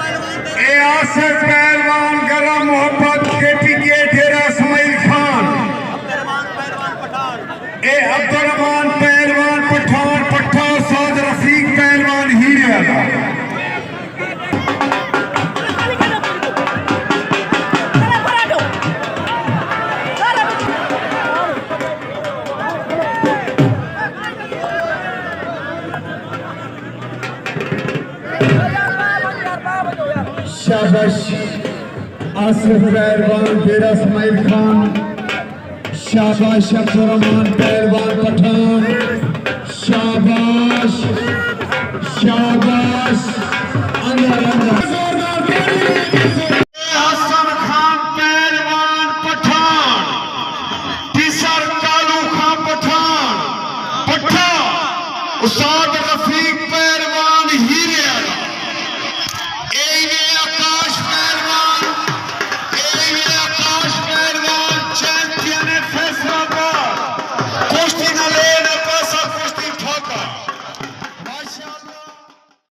आसिफ पहलवान गरम मोहब्बत के टिकट डेरा इस्माइल खान अब्दुर्रहमान पहलवान पठान पट्टा साद रफीक पहलवान हीरे वाला शाबाश आसिफ पहलवान डेरा इस्माइल खान शाबाश अब्दुर्रहमान पहलवान पठान शाबाश शाबाश